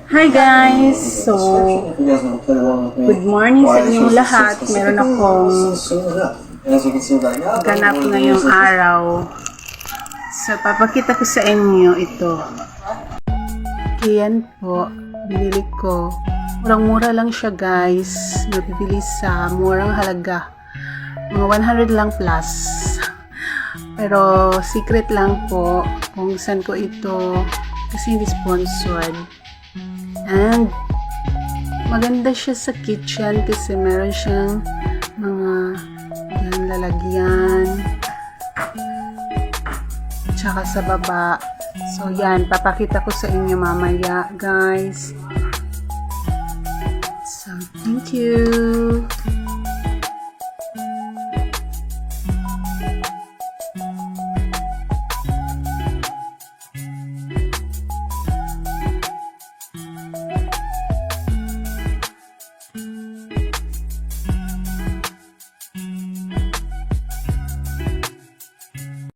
Hi guys! So, good morning sa inyong lahat. Meron akong ganap ngayong araw. So, papakita ko sa inyo ito. Yan po, binili ko. Murang-mura lang siya guys. Mabibili sa murang halaga. Mga 100 lang plus. Pero, secret lang po kung saan ko ito kasi hindi sponsored. And maganda siya sa kitchen kasi meron siyang mga yan, lalagyan tsaka sa baba. So yan, papakita ko sa inyo mamaya guys. So thank you.